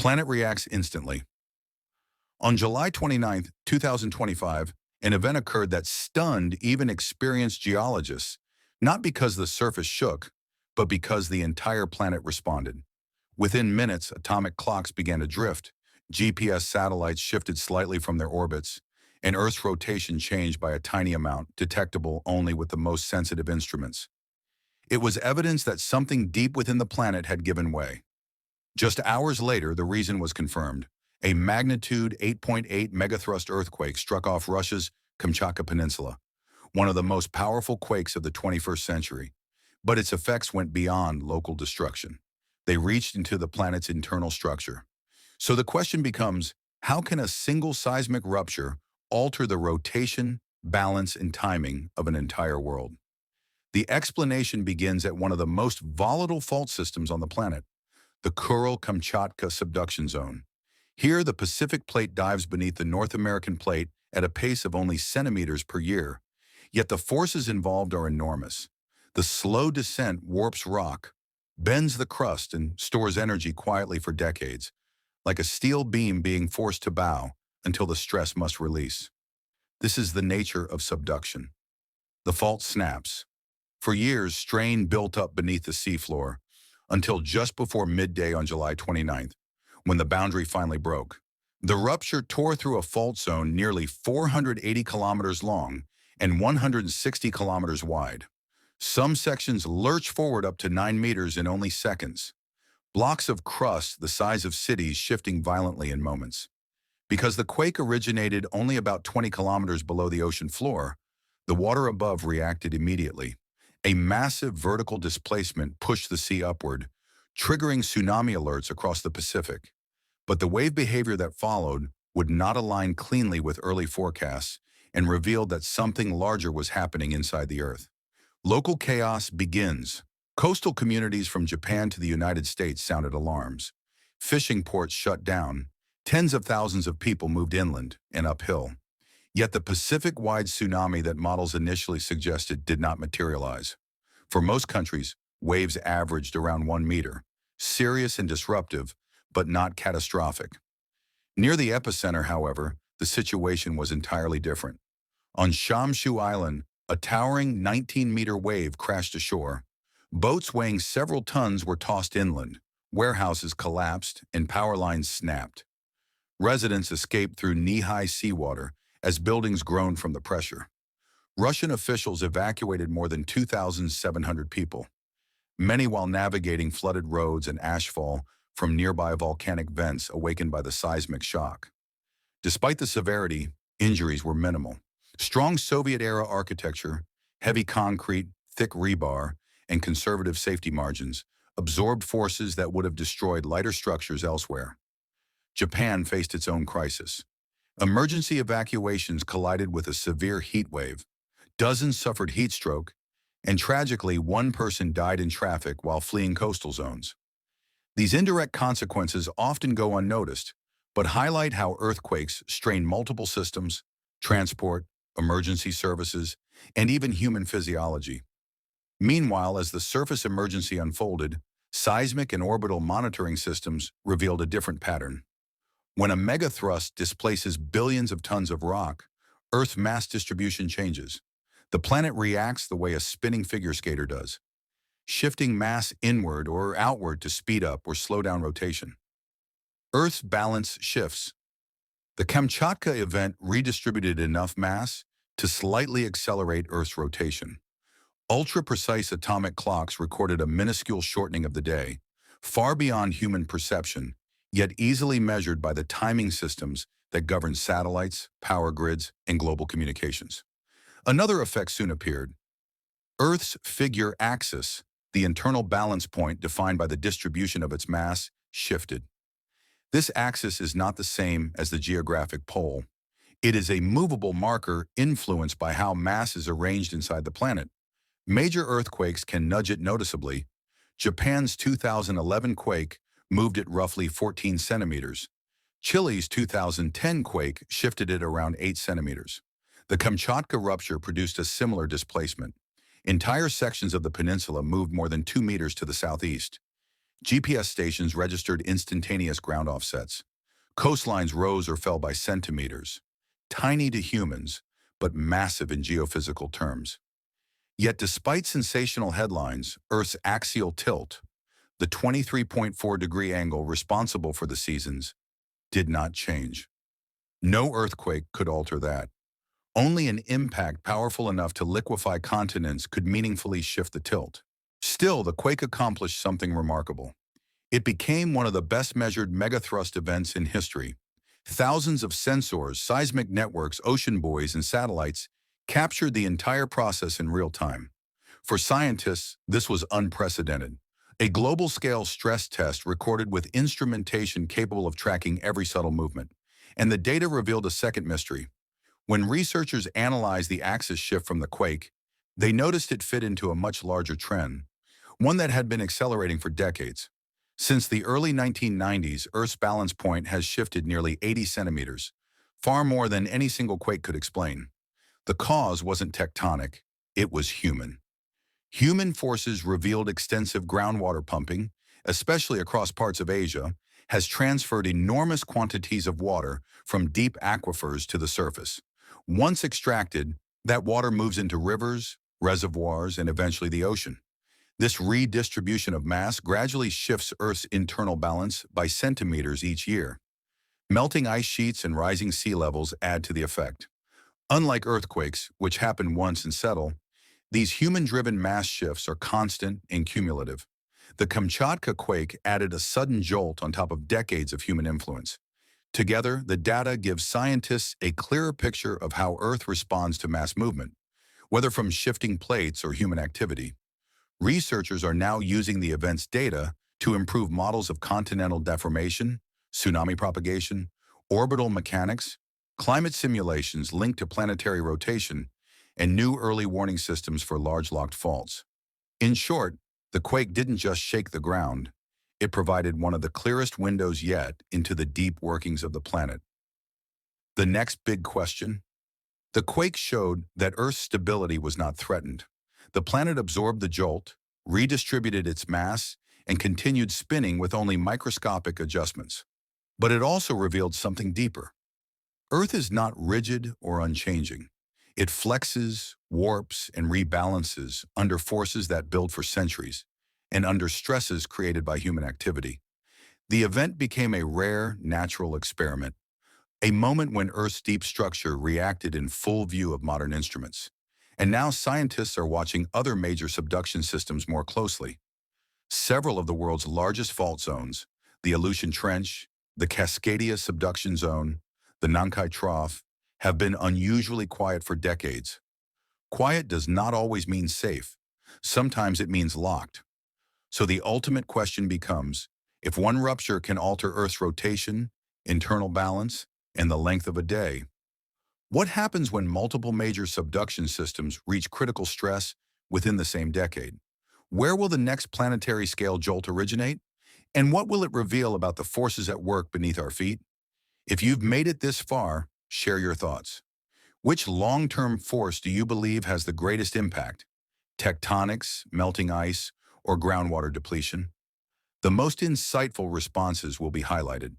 planet reacts instantly. On July 29, 2025, an event occurred that stunned even experienced geologists, not because the surface shook, but because the entire planet responded. Within minutes, atomic clocks began to drift, GPS satellites shifted slightly from their orbits, and Earth's rotation changed by a tiny amount, detectable only with the most sensitive instruments. It was evidence that something deep within the planet had given way. Just hours later, the reason was confirmed. A magnitude 8.8 megathrust earthquake struck off Russia's Kamchatka Peninsula, one of the most powerful quakes of the 21st century. But its effects went beyond local destruction. They reached into the planet's internal structure. So the question becomes, how can a single seismic rupture alter the rotation, balance, and timing of an entire world? The explanation begins at one of the most volatile fault systems on the planet, the Kuril-Kamchatka subduction zone. Here, the Pacific plate dives beneath the North American plate at a pace of only centimeters per year, yet the forces involved are enormous. The slow descent warps rock, bends the crust, and stores energy quietly for decades, like a steel beam being forced to bow until the stress must release. This is the nature of subduction. The fault snaps. For years, strain built up beneath the seafloor, until just before midday on July 29th, when the boundary finally broke. The rupture tore through a fault zone nearly 480 kilometers long and 160 kilometers wide. Some sections lurch forward up to 9 meters in only seconds. Blocks of crust the size of cities shifting violently in moments. Because the quake originated only about 20 kilometers below the ocean floor, the water above reacted immediately. A massive vertical displacement pushed the sea upward, triggering tsunami alerts across the Pacific. But the wave behavior that followed would not align cleanly with early forecasts and revealed that something larger was happening inside the Earth. Local chaos begins. Coastal communities from Japan to the United States sounded alarms. Fishing ports shut down. Tens of thousands of people moved inland and uphill. Yet the Pacific-wide tsunami that models initially suggested did not materialize. For most countries, waves averaged around 1 meter, serious and disruptive, but not catastrophic. Near the epicenter, however, the situation was entirely different. On Shamshu Island, a towering 19-meter wave crashed ashore. Boats weighing several tons were tossed inland, warehouses collapsed, and power lines snapped. Residents escaped through knee-high seawater as buildings groaned from the pressure. Russian officials evacuated more than 2,700 people, many while navigating flooded roads and ashfall from nearby volcanic vents awakened by the seismic shock. Despite the severity, injuries were minimal. Strong Soviet-era architecture, heavy concrete, thick rebar, and conservative safety margins absorbed forces that would have destroyed lighter structures elsewhere. Japan faced its own crisis. Emergency evacuations collided with a severe heat wave. Dozens suffered heat stroke, and tragically, one person died in traffic while fleeing coastal zones. These indirect consequences often go unnoticed, but highlight how earthquakes strain multiple systems, transport, emergency services, and even human physiology. Meanwhile, as the surface emergency unfolded, seismic and orbital monitoring systems revealed a different pattern. When a megathrust displaces billions of tons of rock, Earth's mass distribution changes. The planet reacts the way a spinning figure skater does, shifting mass inward or outward to speed up or slow down rotation. Earth's balance shifts. The Kamchatka event redistributed enough mass to slightly accelerate Earth's rotation. Ultra-precise atomic clocks recorded a minuscule shortening of the day, far beyond human perception, yet easily measured by the timing systems that govern satellites, power grids, and global communications. Another effect soon appeared. Earth's figure axis, the internal balance point defined by the distribution of its mass, shifted. This axis is not the same as the geographic pole. It is a movable marker influenced by how mass is arranged inside the planet. Major earthquakes can nudge it noticeably. Japan's 2011 quake moved it roughly 14 centimeters. Chile's 2010 quake shifted it around 8 centimeters. The Kamchatka rupture produced a similar displacement. Entire sections of the peninsula moved more than 2 meters to the southeast. GPS stations registered instantaneous ground offsets. Coastlines rose or fell by centimeters. Tiny to humans, but massive in geophysical terms. Yet despite sensational headlines, Earth's axial tilt, the 23.4-degree angle responsible for the seasons, did not change. No earthquake could alter that. Only an impact powerful enough to liquefy continents could meaningfully shift the tilt. Still, the quake accomplished something remarkable. It became one of the best-measured megathrust events in history. Thousands of sensors, seismic networks, ocean buoys, and satellites captured the entire process in real time. For scientists, this was unprecedented. A global-scale stress test recorded with instrumentation capable of tracking every subtle movement. And the data revealed a second mystery. When researchers analyzed the axis shift from the quake, they noticed it fit into a much larger trend, one that had been accelerating for decades. Since the early 1990s, Earth's balance point has shifted nearly 80 centimeters, far more than any single quake could explain. The cause wasn't tectonic, it was human. Human forces revealed extensive groundwater pumping, especially across parts of Asia, has transferred enormous quantities of water from deep aquifers to the surface. Once extracted, that water moves into rivers, reservoirs, and eventually the ocean. This redistribution of mass gradually shifts Earth's internal balance by centimeters each year. Melting ice sheets and rising sea levels add to the effect. Unlike earthquakes, which happen once and settle, these human-driven mass shifts are constant and cumulative. The Kamchatka quake added a sudden jolt on top of decades of human influence. Together, the data gives scientists a clearer picture of how Earth responds to mass movement, whether from shifting plates or human activity. Researchers are now using the event's data to improve models of continental deformation, tsunami propagation, orbital mechanics, climate simulations linked to planetary rotation, and new early warning systems for large locked faults. In short, the quake didn't just shake the ground, it provided one of the clearest windows yet into the deep workings of the planet. The next big question? The quake showed that Earth's stability was not threatened. The planet absorbed the jolt, redistributed its mass, and continued spinning with only microscopic adjustments. But it also revealed something deeper. Earth is not rigid or unchanging. It flexes, warps, and rebalances under forces that build for centuries, and under stresses created by human activity. The event became a rare, natural experiment, a moment when Earth's deep structure reacted in full view of modern instruments. And now scientists are watching other major subduction systems more closely. Several of the world's largest fault zones, the Aleutian Trench, the Cascadia subduction zone, the Nankai Trough, have been unusually quiet for decades. Quiet does not always mean safe. Sometimes it means locked. So the ultimate question becomes, if one rupture can alter Earth's rotation, internal balance, and the length of a day, what happens when multiple major subduction systems reach critical stress within the same decade? Where will the next planetary-scale jolt originate? And what will it reveal about the forces at work beneath our feet? If you've made it this far, share your thoughts. Which long-term force do you believe has the greatest impact? Tectonics, melting ice, or groundwater depletion? The most insightful responses will be highlighted.